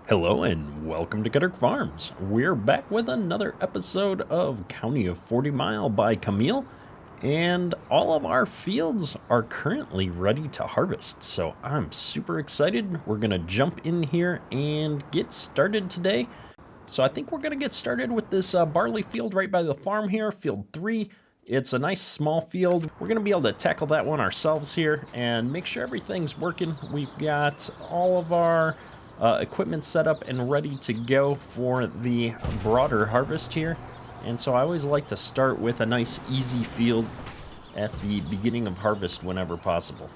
Hello and welcome to Gutter Farms. We're back with another episode of County of 40 Mile by Camil, and all of our fields are currently ready to harvest. So I'm super excited. We're gonna jump in here and get started today. So I think we're gonna get started with this barley field right by the farm here, field 3. It's a nice small field. We're gonna be able to tackle that one ourselves here and make sure everything's working. We've got all of our equipment set up and ready to go for the broader harvest here. And so I always like to start with a nice easy field at the beginning of harvest whenever possible.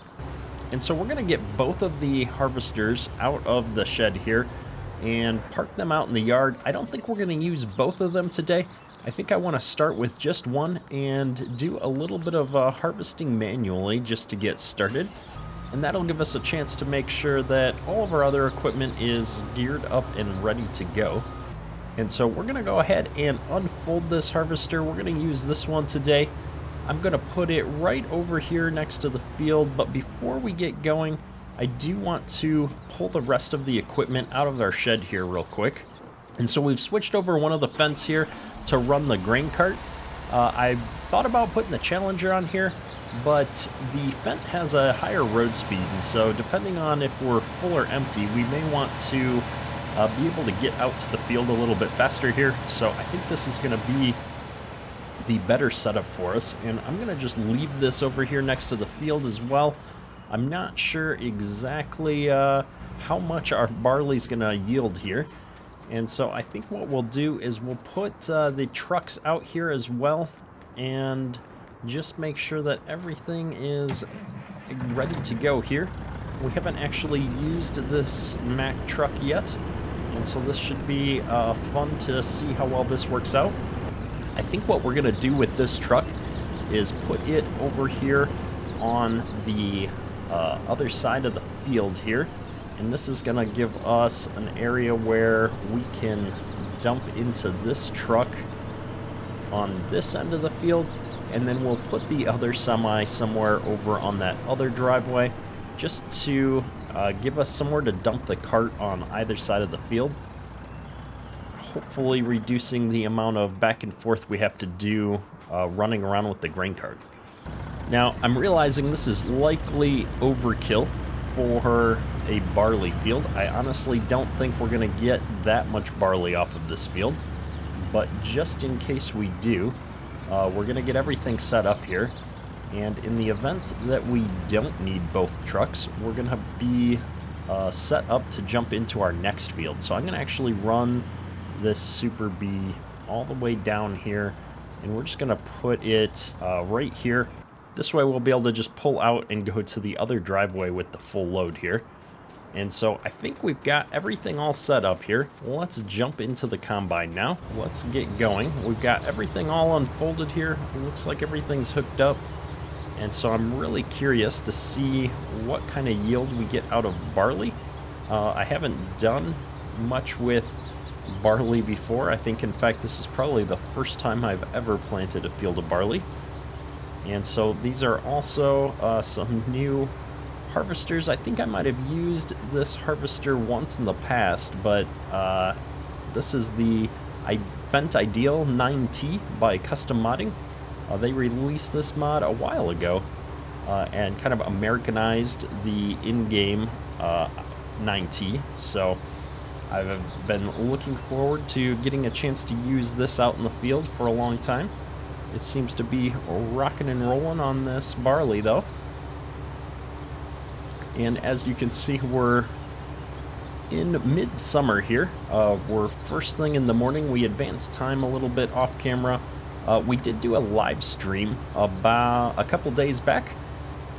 And so we're going to get both of the harvesters out of the shed here and park them out in the yard. I don't think we're going to use both of them today. I think I want to start with just one and do a little bit of harvesting manually just to get started. And that'll give us a chance to make sure that all of our other equipment is geared up and ready to go. And so we're gonna go ahead and unfold this harvester. We're gonna use this one today. I'm gonna put it right over here next to the field, but before we get going, I do want to pull the rest of the equipment out of our shed here real quick. And so we've switched over one of the fence here to run the grain cart. I thought about putting the Challenger on here, but the Fendt has a higher road speed, and so depending on if we're full or empty, we may want to be able to get out to the field a little bit faster here. So I think this is going to be the better setup for us, and I'm going to just leave this over here next to the field as well. I'm not sure exactly how much our barley's going to yield here, and so I think what we'll do is we'll put the trucks out here as well, and just make sure that everything is ready to go here. We haven't actually used this Mack truck yet, and so this should be fun to see how well this works out. I think what we're gonna do with this truck is put it over here on the other side of the field here, and this is gonna give us an area where we can dump into this truck on this end of the field, and then we'll put the other semi somewhere over on that other driveway just to give us somewhere to dump the cart on either side of the field, hopefully reducing the amount of back and forth we have to do running around with the grain cart. Now, I'm realizing this is likely overkill for a barley field. I honestly don't think we're going to get that much barley off of this field, but just in case we do, we're going to get everything set up here, and in the event that we don't need both trucks, we're going to be set up to jump into our next field. So I'm going to actually run this Super B all the way down here, and we're just going to put it right here. This way we'll be able to just pull out and go to the other driveway with the full load here. And so I think we've got everything all set up here. Let's jump into the combine now. Let's get going. We've got everything all unfolded here. It looks like everything's hooked up. And so I'm really curious to see what kind of yield we get out of barley. I haven't done much with barley before. I think, in fact, this is probably the first time I've ever planted a field of barley. And so these are also some new harvesters. I think I might have used this harvester once in the past, but this is the Fendt Ideal 9T by Custom Modding. They released this mod a while ago and kind of Americanized the in-game 9T. So I've been looking forward to getting a chance to use this out in the field for a long time. It seems to be rocking and rolling on this barley though. And as you can see, we're in midsummer here. We're first thing in the morning. We advanced time a little bit off camera. We did do a live stream about a couple days back,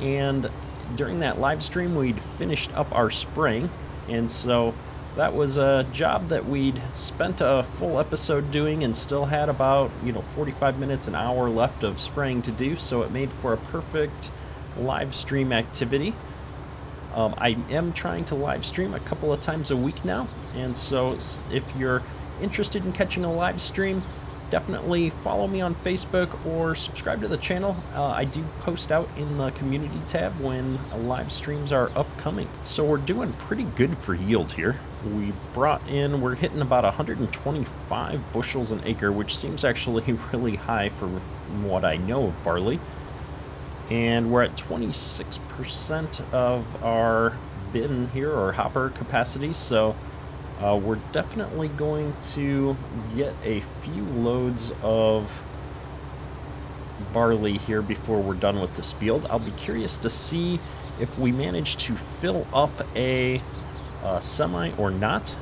and during that live stream we'd finished up our spraying, and so that was a job that we'd spent a full episode doing and still had about 45 minutes, an hour left of spraying to do, so it made for a perfect live stream activity. I am trying to live stream a couple of times a week now, and so if you're interested in catching a live stream, definitely follow me on Facebook or subscribe to the channel. I do post out in the community tab when live streams are upcoming. So we're doing pretty good for yield here. We're hitting about 125 bushels an acre, which seems actually really high for what I know of barley. And we're at 26% of our bin here, or hopper capacity, so we're definitely going to get a few loads of barley here before we're done with this field. I'll be curious to see if we manage to fill up a semi or not.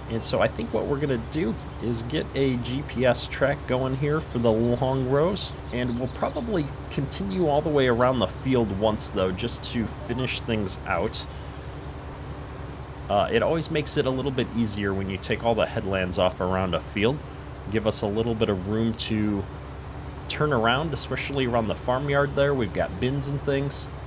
And so I think what we're going to do is get a GPS track going here for the long rows, and we'll probably continue all the way around the field once, though, just to finish things out. It always makes it a little bit easier when you take all the headlands off around a field. Give us a little bit of room to turn around, especially around the farmyard there. We've got bins and things,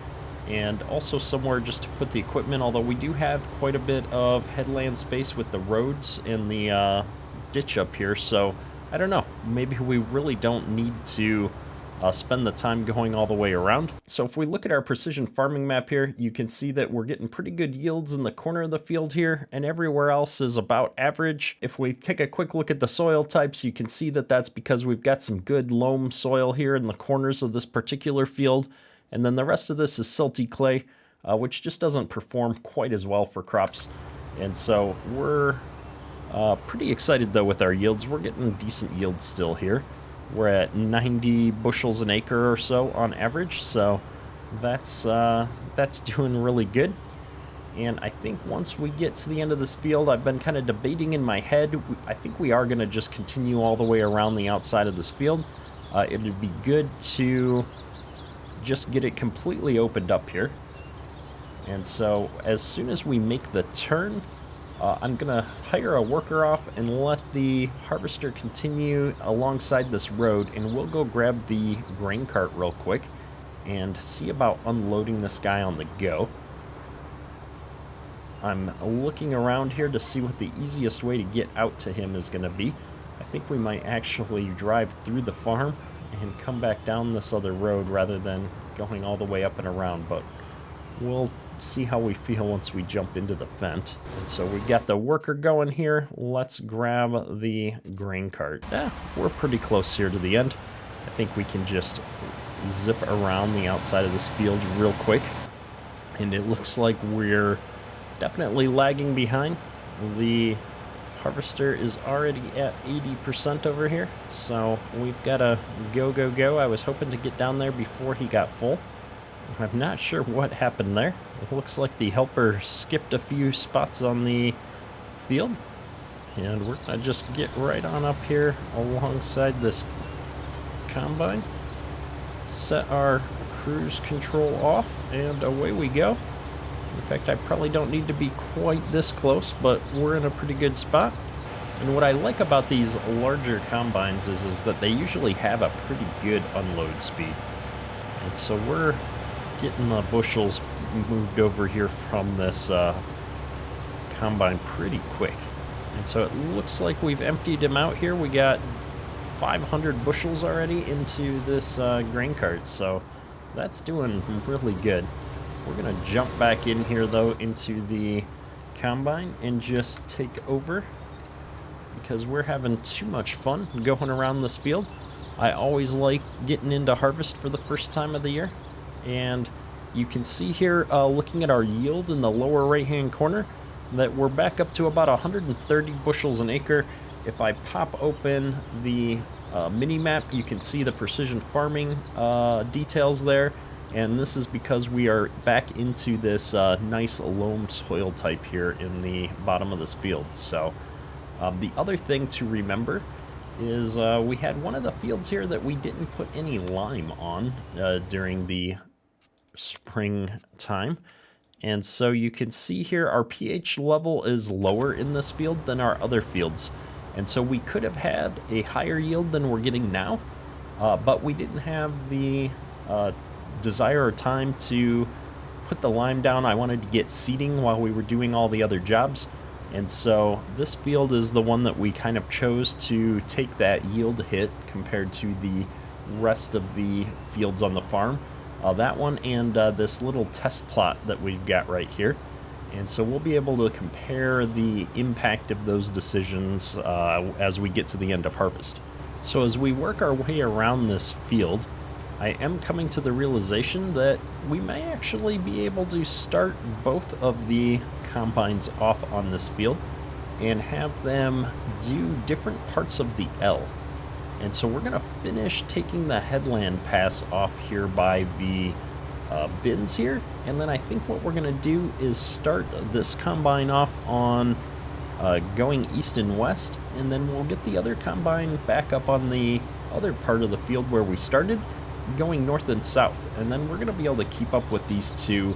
and also somewhere just to put the equipment, although we do have quite a bit of headland space with the roads and the ditch up here, so I don't know, maybe we really don't need to spend the time going all the way around. So if we look at our precision farming map here, you can see that we're getting pretty good yields in the corner of the field here, and everywhere else is about average. If we take a quick look at the soil types, you can see that that's because we've got some good loam soil here in the corners of this particular field. And then the rest of this is silty clay, which just doesn't perform quite as well for crops. And so we're pretty excited, though, with our yields. We're getting decent yields still here. We're at 90 bushels an acre or so on average, so that's doing really good. And I think once we get to the end of this field, I've been kind of debating in my head. I think we are going to just continue all the way around the outside of this field. It would be good to just get it completely opened up here. And so as soon as we make the turn, I'm gonna hire a worker off and let the harvester continue alongside this road, and we'll go grab the grain cart real quick and see about unloading this guy on the go. I'm looking around here to see what the easiest way to get out to him is gonna be. I think we might actually drive through the farm and come back down this other road rather than going all the way up and around, but we'll see how we feel once we jump into the fence. And so we got the worker going here. Let's grab the grain cart. We're pretty close here to the end. I think we can just zip around the outside of this field real quick, and it looks like we're definitely lagging behind. The harvester is already at 80% over here, so we've got to go. I was hoping to get down there before he got full. I'm not sure what happened there. It looks like the helper skipped a few spots on the field, and we're going to just get right on up here alongside this combine, set our cruise control off, and away we go. In fact, I probably don't need to be quite this close, but we're in a pretty good spot. And what I like about these larger combines is that they usually have a pretty good unload speed. And so we're getting the bushels moved over here from this combine pretty quick. And so it looks like we've emptied them out here. We got 500 bushels already into this grain cart, so that's doing really good. We're gonna jump back in here though into the combine and just take over, because we're having too much fun going around this field. I always like getting into harvest for the first time of the year, and you can see here looking at our yield in the lower right hand corner that we're back up to about 130 bushels an acre. If I pop open the mini map, you can see the precision farming details there. And this is because we are back into this nice loam soil type here in the bottom of this field. So the other thing to remember is we had one of the fields here that we didn't put any lime on during the spring time. And so you can see here our pH level is lower in this field than our other fields. And so we could have had a higher yield than we're getting now, but we didn't have the desire or time to put the lime down. I wanted to get seeding while we were doing all the other jobs. And so this field is the one that we kind of chose to take that yield hit compared to the rest of the fields on the farm. That one and this little test plot that we've got right here. And so we'll be able to compare the impact of those decisions as we get to the end of harvest. So as we work our way around this field, I am coming to the realization that we may actually be able to start both of the combines off on this field and have them do different parts of the L. And so we're going to finish taking the headland pass off here by the bins here, and then I think what we're going to do is start this combine off on going east and west, and then we'll get the other combine back up on the other part of the field where we started, going north and south. And then we're going to be able to keep up with these two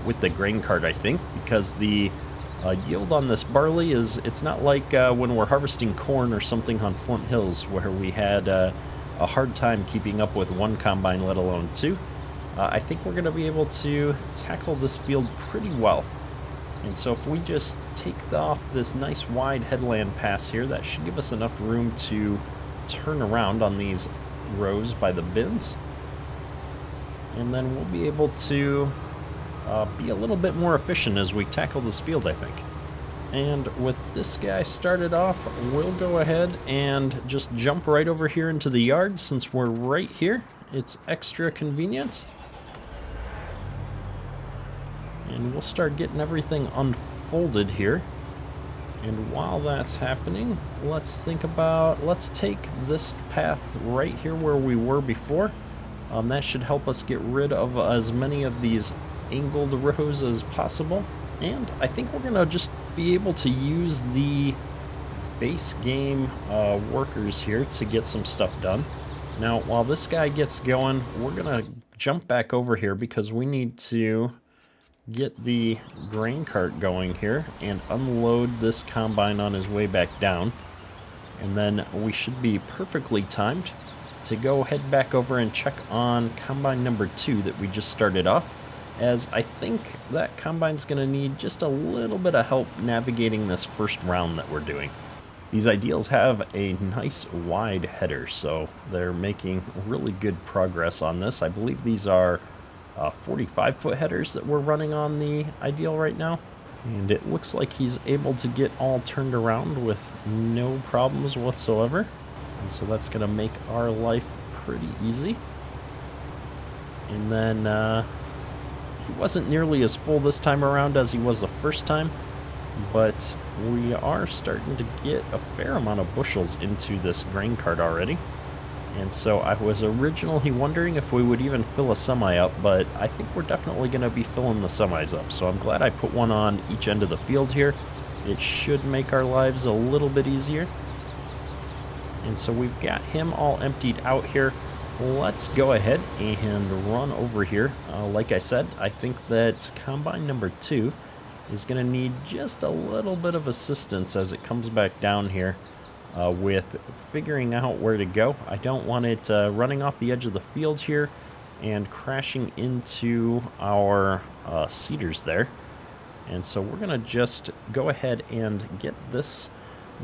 with the grain cart, I think, because the yield on this barley it's not like when we're harvesting corn or something on Flint Hills where we had a hard time keeping up with one combine, let alone two. I think we're going to be able to tackle this field pretty well. And so if we just take off this nice wide headland pass here, that should give us enough room to turn around on these rows by the bins. And then we'll be able to be a little bit more efficient as we tackle this field, I think. And with this guy started off, we'll go ahead and just jump right over here into the yard since we're right here. It's extra convenient. And we'll start getting everything unfolded here. And while that's happening, let's take this path right here where we were before. That should help us get rid of as many of these angled rows as possible. And I think we're gonna just be able to use the base game workers here to get some stuff done. Now, while this guy gets going, we're gonna jump back over here because we need to get the grain cart going here and unload this combine on his way back down. And then we should be perfectly timed to go head back over and check on combine number 2 that we just started off, as I think that combine's going to need just a little bit of help navigating this first round that we're doing. These ideals have a nice wide header, so they're making really good progress on this. I believe these are 45-foot headers that we're running on the ideal right now. And it looks like he's able to get all turned around with no problems whatsoever. And so that's going to make our life pretty easy. And then he wasn't nearly as full this time around as he was the first time, but we are starting to get a fair amount of bushels into this grain cart already. And so I was originally wondering if we would even fill a semi up, but I think we're definitely going to be filling the semis up. So I'm glad I put one on each end of the field here. It should make our lives a little bit easier. And so we've got him all emptied out here. Let's go ahead and run over here. Like I said, I think that combine number 2 is going to need just a little bit of assistance as it comes back down here with figuring out where to go. I don't want it running off the edge of the field here and crashing into our cedars there. And so we're going to just go ahead and get this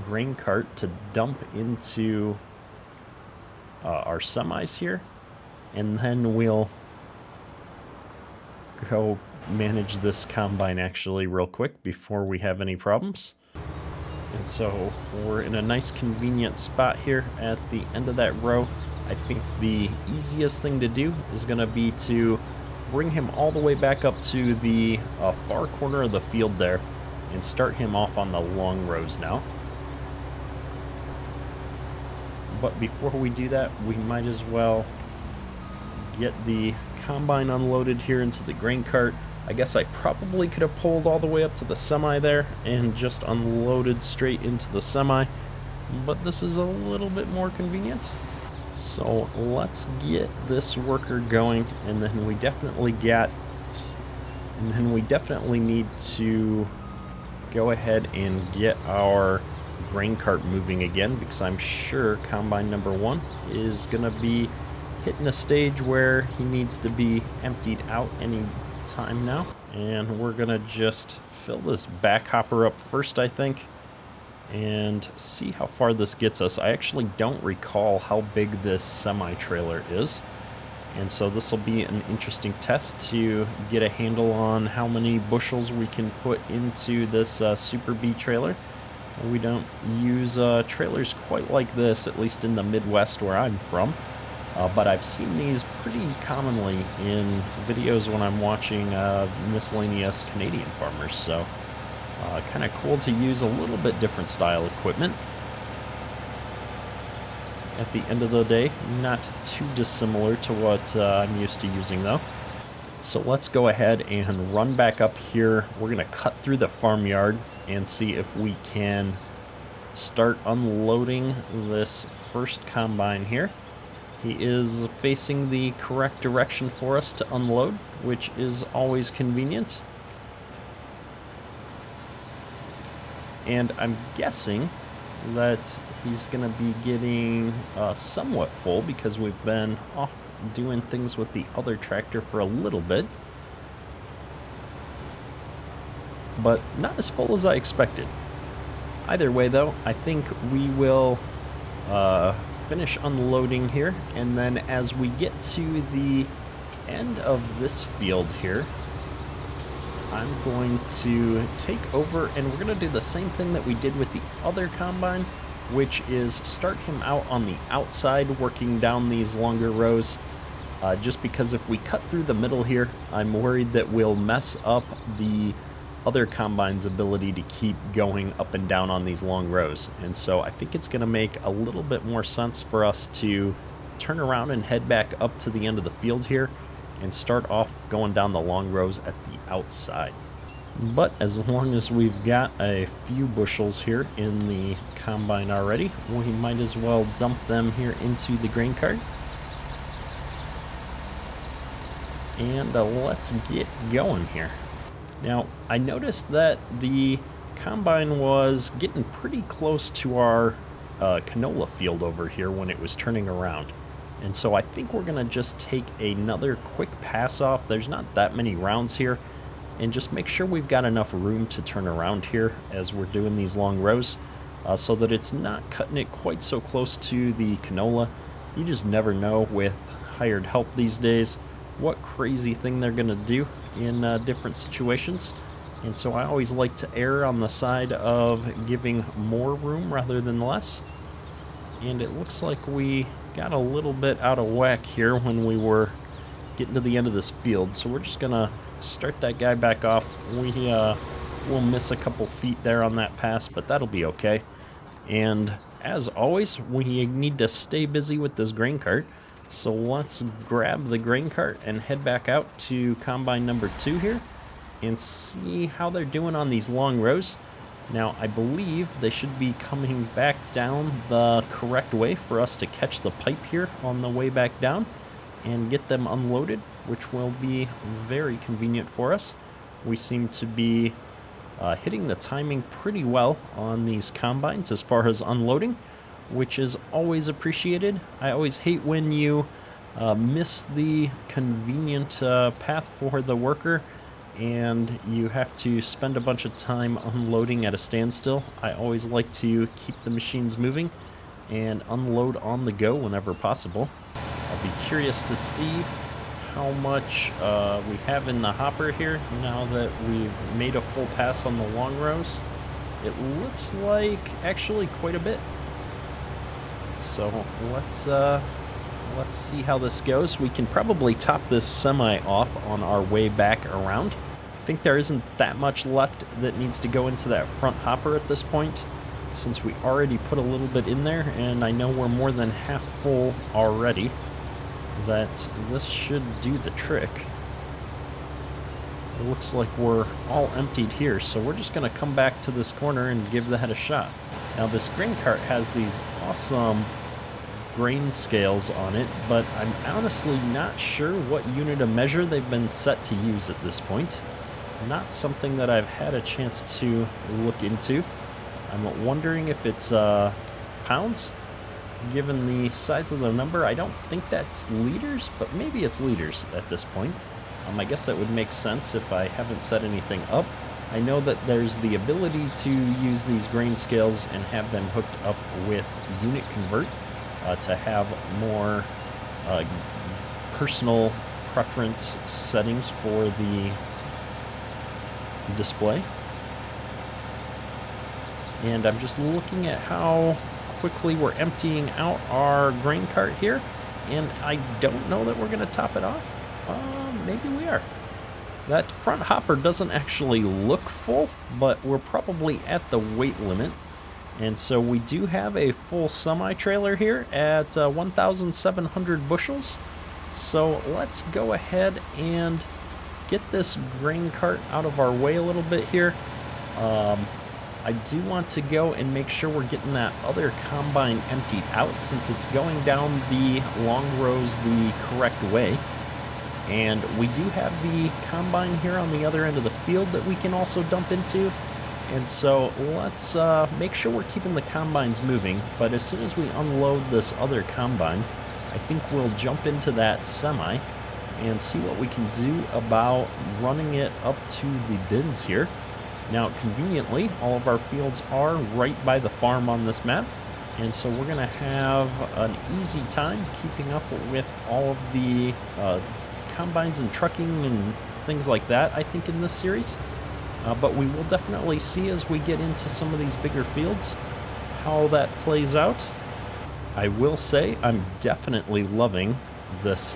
grain cart to dump into our semis here, and then we'll go manage this combine actually real quick before we have any problems. And so we're in a nice convenient spot here at the end of that row. I think the easiest thing to do is going to be to bring him all the way back up to the far corner of the field there and start him off on the long rows now. But before we do that, we might as well get the combine unloaded here into the grain cart. I guess I probably could have pulled all the way up to the semi there and just unloaded straight into the semi, but this is a little bit more convenient. So let's get this worker going, and then we definitely need to go ahead and get our grain cart moving again, because I'm sure combine number 1 is gonna be hitting a stage where he needs to be emptied out any time now. And we're gonna just fill this back hopper up first, I think, and see how far this gets us. I actually don't recall how big this semi-trailer is, and so this will be an interesting test to get a handle on how many bushels we can put into this Super B trailer. We don't use trailers quite like this, at least in the Midwest where I'm from. But I've seen these pretty commonly in videos when I'm watching miscellaneous Canadian farmers, so kind of cool to use a little bit different style equipment. At the end of the day, not too dissimilar to what I'm used to using though. So let's go ahead and run back up here. We're going to cut through the farmyard and see if we can start unloading this first combine here. He is facing the correct direction for us to unload, which is always convenient. And I'm guessing that he's going to be getting somewhat full because we've been off doing things with the other tractor for a little bit. But not as full as I expected. Either way though, I think we will finish unloading here, and then as we get to the end of this field here, I'm going to take over and we're going to do the same thing that we did with the other combine, which is start him out on the outside working down these longer rows. Just because if we cut through the middle here, I'm worried that we'll mess up the other combine's ability to keep going up and down on these long rows. And so I think it's going to make a little bit more sense for us to turn around and head back up to the end of the field here and start off going down the long rows at the outside. But as long as we've got a few bushels here in the combine already, we might as well dump them here into the grain cart. And let's get going here. Now, I noticed that the combine was getting pretty close to our canola field over here when it was turning around. And so I think we're going to just take another quick pass off. There's not that many rounds here. And just make sure we've got enough room to turn around here as we're doing these long rows, so that it's not cutting it quite so close to the canola. You just never know with hired help these days what crazy thing they're going to do in different situations. And so I always like to err on the side of giving more room rather than less. And it looks like we got a little bit out of whack here when we were getting to the end of this field. So we're just going to start that guy back off. We'll miss a couple feet there on that pass, but that'll be okay. And as always, we need to stay busy with this grain cart. So let's grab the grain cart and head back out to combine number 2 here and see how they're doing on these long rows. Now, I believe they should be coming back down the correct way for us to catch the pipe here on the way back down and get them unloaded, which will be very convenient for us. We seem to be hitting the timing pretty well on these combines as far as unloading, which is always appreciated. I always hate when you miss the convenient path for the worker and you have to spend a bunch of time unloading at a standstill. I always like to keep the machines moving and unload on the go whenever possible. I'll be curious to see how much we have in the hopper here now that we've made a full pass on the long rows. It looks like actually quite a bit. So let's see how this goes. We can probably top this semi off on our way back around. I think there isn't that much left that needs to go into that front hopper at this point, since we already put a little bit in there, and I know we're more than half full already, that this should do the trick. It looks like we're all emptied here, so we're just going to come back to this corner and give that a shot. Now, this grain cart has these awesome grain scales on it, but I'm honestly not sure what unit of measure they've been set to use at this point. Not something that I've had a chance to look into. I'm wondering if it's pounds. Given the size of the number, I don't think that's liters, but maybe it's liters at this point. I guess that would make sense if I haven't set anything up. I know that there's the ability to use these grain scales and have them hooked up with unit convert to have more personal preference settings for the display. And I'm just looking at how quickly we're emptying out our grain cart here, and I don't know that we're going to top it off. Maybe we are. That front hopper doesn't actually look full, but we're probably at the weight limit. And so we do have a full semi-trailer here at 1,700 bushels. So let's go ahead and get this grain cart out of our way a little bit here. I do want to go and make sure we're getting that other combine emptied out, since it's going down the long rows the correct way. And we do have the combine here on the other end of the field that we can also dump into. And so let's make sure we're keeping the combines moving. But as soon as we unload this other combine, I think we'll jump into that semi and see what we can do about running it up to the bins here. Now, conveniently, all of our fields are right by the farm on this map. And so we're going to have an easy time keeping up with all of the combines and trucking and things like that, I think, in this series. But we will definitely see as we get into some of these bigger fields how that plays out. I will say I'm definitely loving this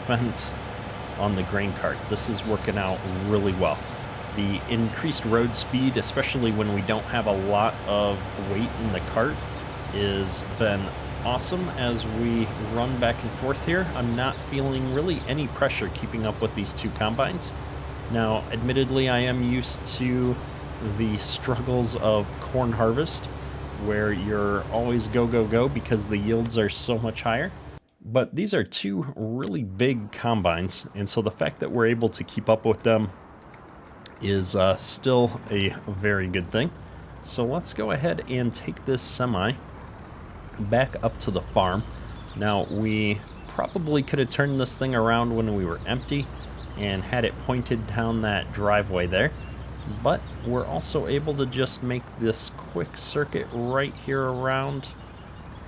fence on the grain cart. This is working out really well. The increased road speed, especially when we don't have a lot of weight in the cart, has been awesome as we run back and forth here. I'm not feeling really any pressure keeping up with these two combines. Now, admittedly, I am used to the struggles of corn harvest, where you're always go, go, go because the yields are so much higher. But these are two really big combines, and so the fact that we're able to keep up with them is still a very good thing. So let's go ahead and take this semi back up to the farm. Now, we probably could have turned this thing around when we were empty and had it pointed down that driveway there, but we're also able to just make this quick circuit right here around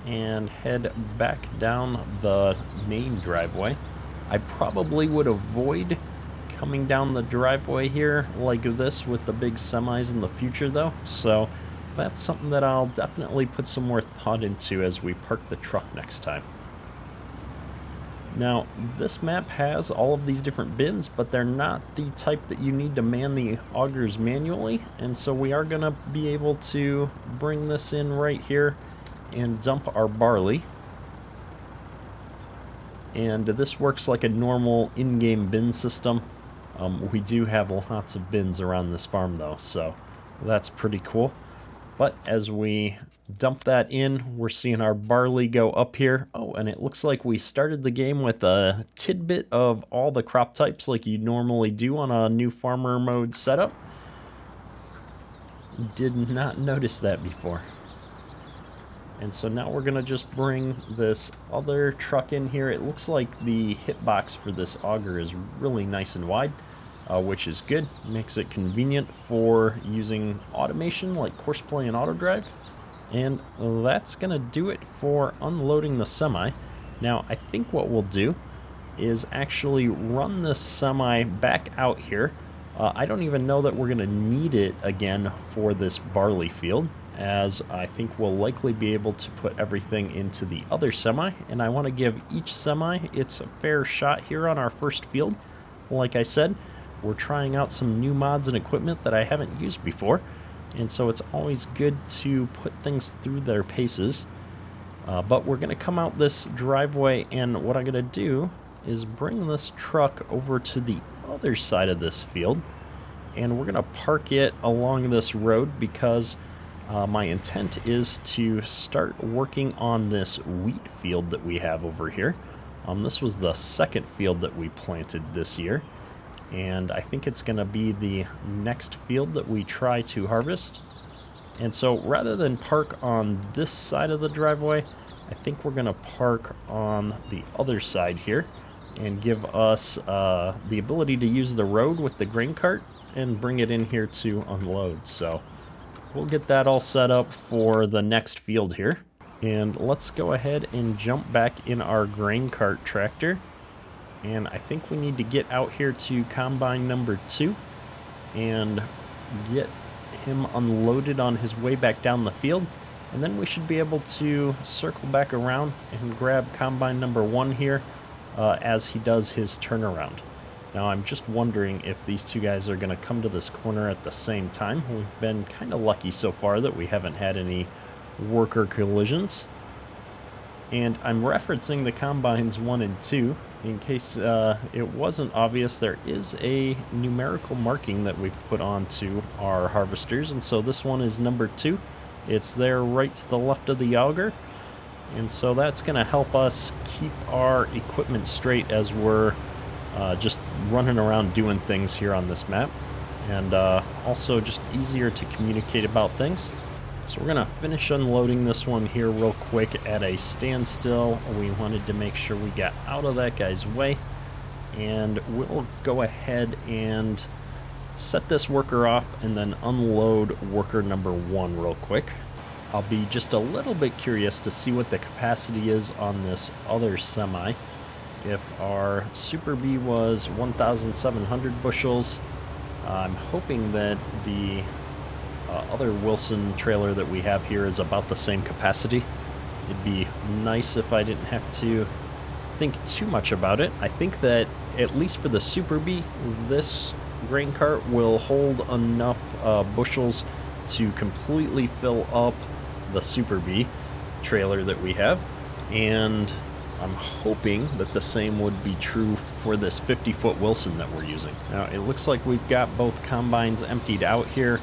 and head back down the main driveway. I probably would avoid coming down the driveway here like this with the big semis in the future though, so that's something that I'll definitely put some more thought into as we park the truck next time. Now, this map has all of these different bins, but they're not the type that you need to man the augers manually, and so we are going to be able to bring this in right here and dump our barley. And this works like a normal in-game bin system. We do have lots of bins around this farm though, so that's pretty cool. But as we dump that in, we're seeing our barley go up here. Oh, and it looks like we started the game with a tidbit of all the crop types like you normally do on a new farmer mode setup. Did not notice that before. And so now we're going to just bring this other truck in here. It looks like the hitbox for this auger is really nice and wide, which is good. Makes it convenient for using automation like Courseplay and AutoDrive. And that's going to do it for unloading the semi. Now, I think what we'll do is actually run this semi back out here. I don't even know that we're going to need it again for this barley field, as I think we'll likely be able to put everything into the other semi, and I want to give each semi its fair shot here on our first field. Like I said, we're trying out some new mods and equipment that I haven't used before, and so it's always good to put things through their paces. But we're going to come out this driveway, and what I'm going to do is bring this truck over to the other side of this field, and we're going to park it along this road because my intent is to start working on this wheat field that we have over here. This was the second field that we planted this year, and I think it's going to be the next field that we try to harvest. And so rather than park on this side of the driveway, I think we're going to park on the other side here and give us the ability to use the road with the grain cart and bring it in here to unload. So we'll get that all set up for the next field here. And let's go ahead and jump back in our grain cart tractor. And I think we need to get out here to combine number 2 and get him unloaded on his way back down the field. And then we should be able to circle back around and grab combine number 1 here as he does his turnaround. Now I'm just wondering if these two guys are going to come to this corner at the same time. We've been kind of lucky so far that we haven't had any worker collisions. And I'm referencing the combines 1 and 2 in case it wasn't obvious. There is a numerical marking that we've put onto our harvesters, and so this one is number 2. It's there right to the left of the auger, and so that's going to help us keep our equipment straight as we're just running around doing things here on this map, and also just easier to communicate about things. So we're going to finish unloading this one here real quick at a standstill. We wanted to make sure we got out of that guy's way, and we'll go ahead and set this worker off and then unload worker number 1 real quick. I'll be just a little bit curious to see what the capacity is on this other semi. If our Super B was 1,700 bushels, I'm hoping that the other Wilson trailer that we have here is about the same capacity. It'd be nice if I didn't have to think too much about it. I think that at least for the Super B, this grain cart will hold enough bushels to completely fill up the Super B trailer that we have, and I'm hoping that the same would be true for this 50-foot Wilson that we're using. Now it looks like we've got both combines emptied out here,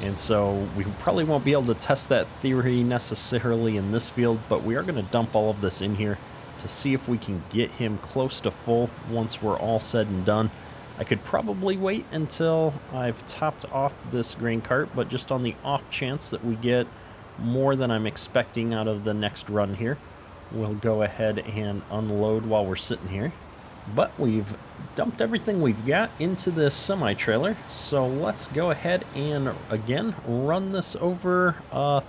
and so we probably won't be able to test that theory necessarily in this field, but we are going to dump all of this in here to see if we can get him close to full once we're all said and done. I could probably wait until I've topped off this grain cart, but just on the off chance that we get more than I'm expecting out of the next run here, we'll go ahead and unload while we're sitting here. But we've dumped everything we've got into this semi-trailer, so let's go ahead and again run this over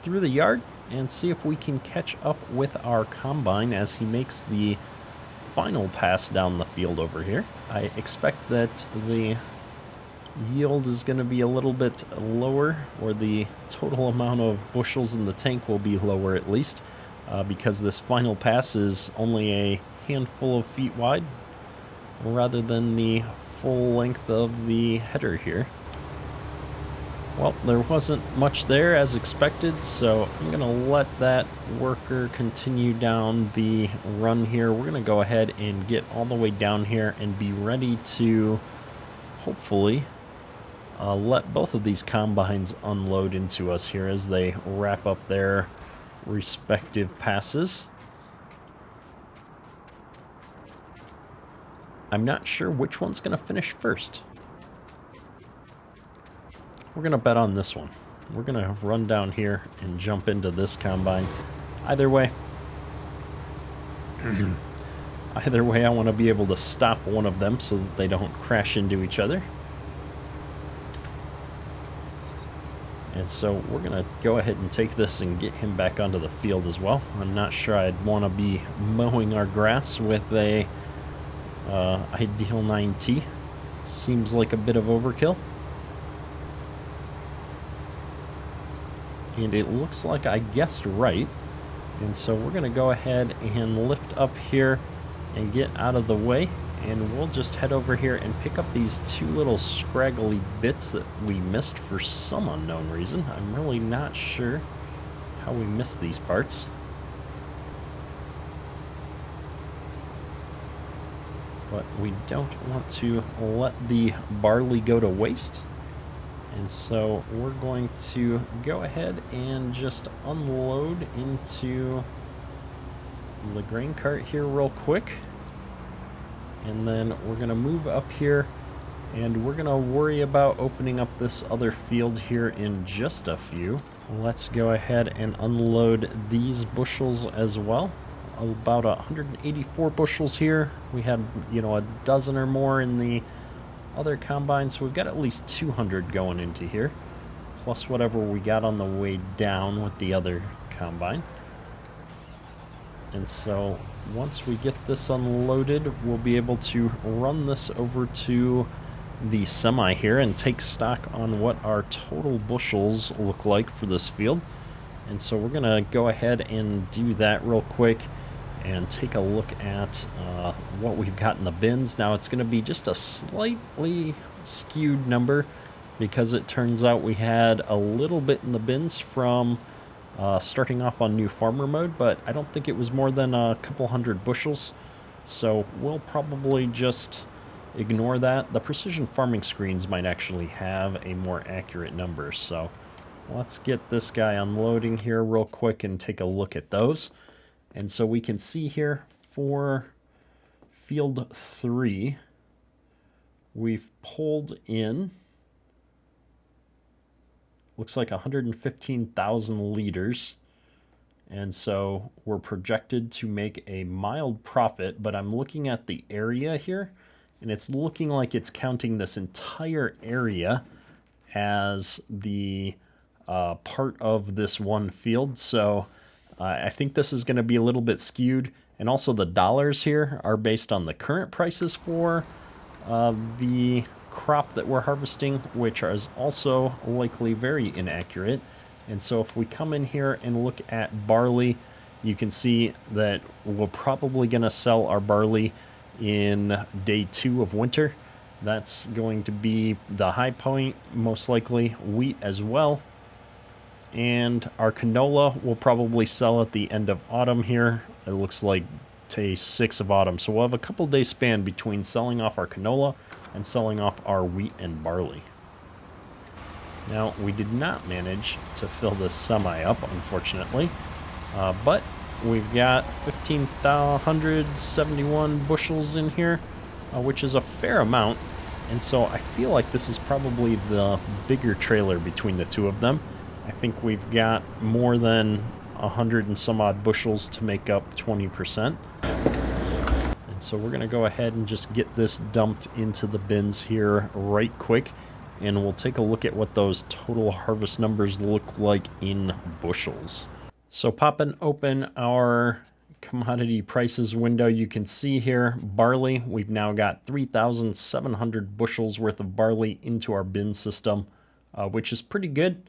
through the yard and see if we can catch up with our combine as he makes the final pass down the field over here. I expect that the yield is going to be a little bit lower, or the total amount of bushels in the tank will be lower at least, because this final pass is only a handful of feet wide rather than the full length of the header here. Well, there wasn't much there as expected, so I'm going to let that worker continue down the run here. We're going to go ahead and get all the way down here and be ready to hopefully let both of these combines unload into us here as they wrap up their respective passes. I'm not sure which one's going to finish first. We're going to bet on this one. We're going to run down here and jump into this combine. Either way, I want to be able to stop one of them so that they don't crash into each other. And so we're going to go ahead and take this and get him back onto the field as well. I'm not sure I'd want to be mowing our grass with a Ideal 9T. Seems like a bit of overkill. And it looks like I guessed right. And so we're going to go ahead and lift up here and get out of the way. And we'll just head over here and pick up these two little scraggly bits that we missed for some unknown reason. I'm really not sure how we missed these parts. But we don't want to let the barley go to waste. And so we're going to go ahead and just unload into the grain cart here real quick. And then we're going to move up here and we're going to worry about opening up this other field here in just a few. Let's go ahead and unload these bushels as well. About 184 bushels here. We had, a dozen or more in the other combines. So we've got at least 200 going into here, plus whatever we got on the way down with the other combine. And so once we get this unloaded, we'll be able to run this over to the semi here and take stock on what our total bushels look like for this field. And so we're gonna go ahead and do that real quick and take a look at what we've got in the bins. Now it's gonna be just a slightly skewed number because it turns out we had a little bit in the bins from starting off on new farmer mode, but I don't think it was more than a couple hundred bushels. So we'll probably just ignore that. The precision farming screens might actually have a more accurate number. So let's get this guy unloading here real quick and take a look at those. And so we can see here for field 3, we've pulled in, looks like 115,000 liters. And so we're projected to make a mild profit, but I'm looking at the area here, and it's looking like it's counting this entire area as the part of this one field. So I think this is going to be a little bit skewed. And also the dollars here are based on the current prices for the crop that we're harvesting, which is also likely very inaccurate. And so if we come in here and look at barley, you can see that we're probably going to sell our barley in day 2 of winter. That's going to be the high point, most likely. Wheat as well. And our canola will probably sell at the end of autumn here. It looks like day 6 of autumn. So we'll have a couple days span between selling off our canola and selling off our wheat and barley. Now, we did not manage to fill this semi up, unfortunately, but we've got 1,571 bushels in here, which is a fair amount, and so I feel like this is probably the bigger trailer between the two of them. I think we've got more than 100 and some odd bushels to make up 20%. And so we're going to go ahead and just get this dumped into the bins here right quick, and we'll take a look at what those total harvest numbers look like in bushels. So popping open our commodity prices window, you can see here barley. We've now got 3,700 bushels worth of barley into our bin system, which is pretty good.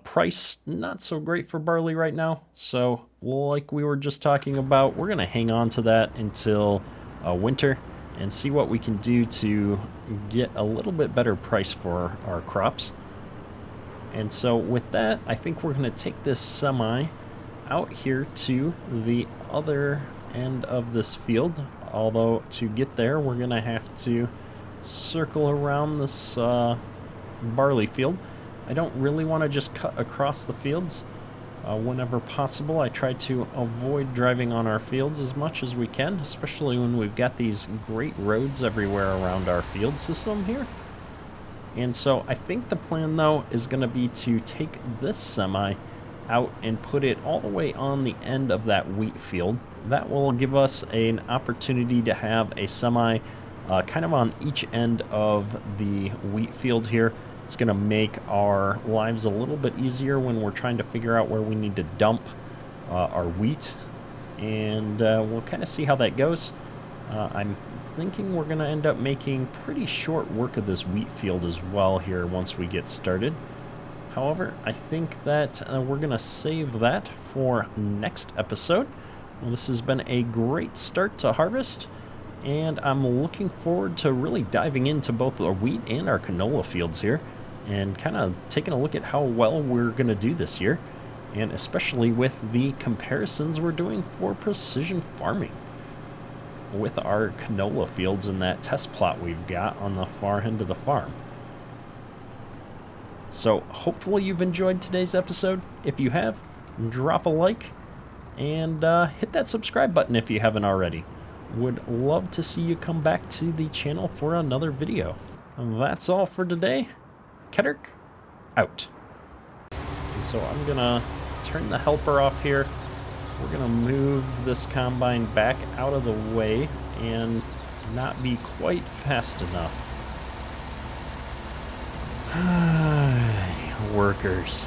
Price not so great for barley right now. So like we were just talking about, we're going to hang on to that until winter and see what we can do to get a little bit better price for our crops. And so with that, I think we're going to take this semi out here to the other end of this field. Although to get there, we're going to have to circle around this barley field. I don't really want to just cut across the fields. Whenever possible, I try to avoid driving on our fields as much as we can, especially when we've got these great roads everywhere around our field system here. And so I think the plan, though, is going to be to take this semi out and put it all the way on the end of that wheat field. That will give us an opportunity to have a semi kind of on each end of the wheat field here. It's going to make our lives a little bit easier when we're trying to figure out where we need to dump our wheat. And we'll kind of see how that goes. I'm thinking we're going to end up making pretty short work of this wheat field as well here once we get started. However, I think that we're going to save that for next episode. Well, this has been a great start to harvest, and I'm looking forward to really diving into both our wheat and our canola fields here and kind of taking a look at how well we're going to do this year, and especially with the comparisons we're doing for precision farming with our canola fields and that test plot we've got on the far end of the farm. So hopefully you've enjoyed today's episode. If you have, drop a like and hit that subscribe button if you haven't already. Would love to see you come back to the channel for another video. And that's all for today. Kedrick, out. And so I'm gonna turn the helper off here. We're gonna move this combine back out of the way and not be quite fast enough. Workers.